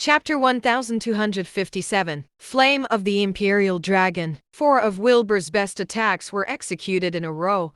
Chapter 1257 Flame of the Imperial Dragon. 4 of Wilbur's best attacks were executed in a row,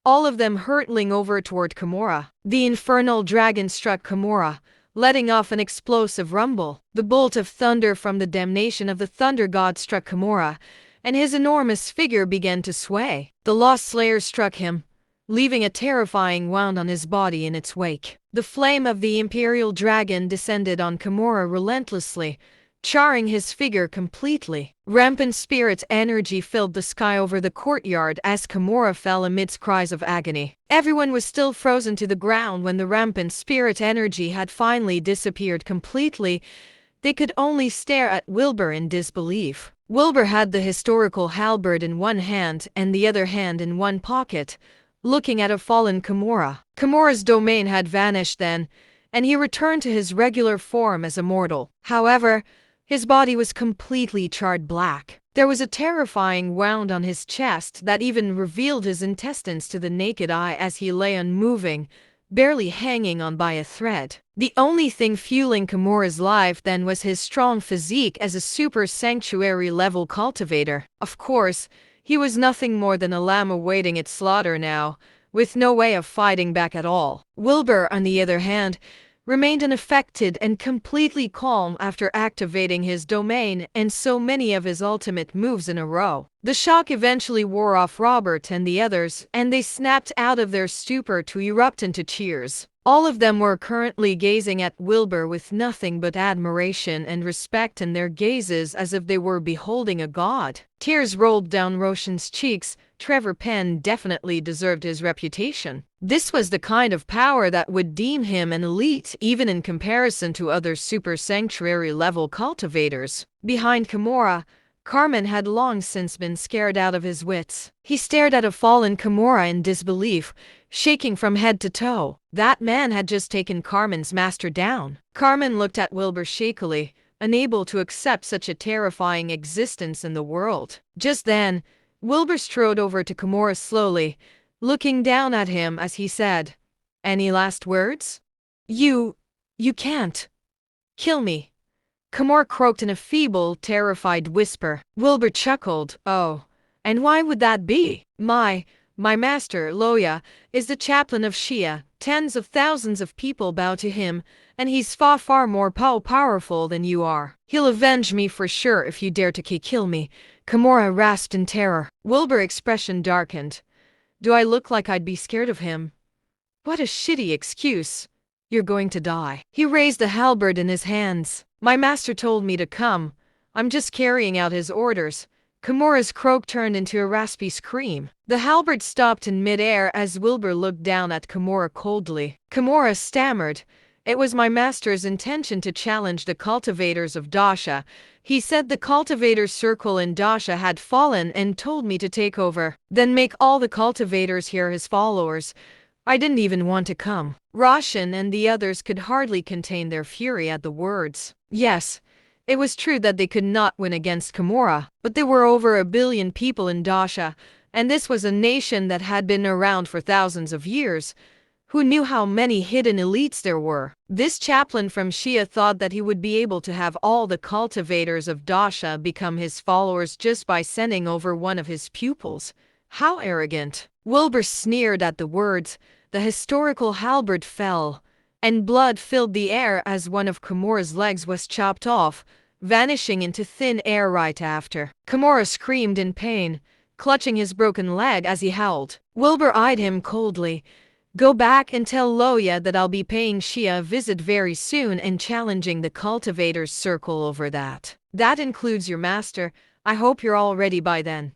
all of them hurtling over toward Kimura. The infernal dragon struck Kimura, letting off an explosive rumble. The bolt of thunder from the damnation of the Thunder God struck Kimura, and his enormous figure began to sway. The Lost Slayer struck him, leaving a terrifying wound on his body in its wake. The flame of the Imperial Dragon descended on Kimura relentlessly, charring his figure completely. Rampant spirit energy filled the sky over the courtyard as Kimura fell amidst cries of agony. Everyone was still frozen to the ground when the rampant spirit energy had finally disappeared completely. They could only stare at Wilbur in disbelief. Wilbur had the historical halberd in one hand and the other hand in one pocket, looking at a fallen Kimura. Kimura's domain had vanished then, and he returned to his regular form as a mortal. However, his body was completely charred black. There was a terrifying wound on his chest that even revealed his intestines to the naked eye as he lay unmoving, barely hanging on by a thread. The only thing fueling Kimura's life then was his strong physique as a super sanctuary level cultivator. Of course, he was nothing more than a lamb awaiting its slaughter now, with no way of fighting back at all. Wilbur, on the other hand, remained unaffected and completely calm after activating his domain and so many of his ultimate moves in a row. The shock eventually wore off Robert and the others, and they snapped out of their stupor to erupt into cheers. All of them were currently gazing at Wilbur with nothing but admiration and respect in their gazes as if they were beholding a god. Tears rolled down Roshan's cheeks. Trevor Penn definitely deserved his reputation. This was the kind of power that would deem him an elite even in comparison to other super sanctuary level cultivators. Behind Kimura, Carmen had long since been scared out of his wits. He stared at a fallen Kimura in disbelief, shaking from head to toe. That man had just taken Carmen's master down. Carmen looked at Wilbur shakily, unable to accept such a terrifying existence in the world. Just then, Wilbur strode over to Kimura slowly, looking down at him as he said, "Any last words?" You can't kill me," Kimura croaked in a feeble, terrified whisper. Wilbur chuckled. "Oh, and why would that be? My master, Loya, is the chaplain of Shia. Tens of thousands of people bow to him, and he's far more powerful than you are. He'll avenge me for sure if you dare to kill me," Kimura rasped in terror. Wilbur's expression darkened. "Do I look like I'd be scared of him? What a shitty excuse. You're going to die." He raised the halberd in his hands. "My master told me to come. I'm just carrying out his orders." Kimura's croak turned into a raspy scream. The halberd stopped in midair as Wilbur looked down at Kimura coldly. Kimura stammered, "It was my master's intention to challenge the cultivators of Dasha. He said the cultivators' circle in Dasha had fallen and told me to take over, then make all the cultivators here his followers. I didn't even want to come." Roshan and the others could hardly contain their fury at the words. Yes, it was true that they could not win against Kimura, but there were over 1 billion people in Dasha, and this was a nation that had been around for thousands of years. Who knew how many hidden elites there were? This chaplain from Shia thought that he would be able to have all the cultivators of Dasha become his followers just by sending over one of his pupils. How arrogant! Wilbur sneered at the words. The historical halberd fell, and blood filled the air as one of Kimura's legs was chopped off, vanishing into thin air right after. Kimura screamed in pain, clutching his broken leg as he howled. Wilbur eyed him coldly. "Go back and tell Loya that I'll be paying Shia a visit very soon and challenging the cultivators' circle over that. That includes your master. I hope you're all ready by then."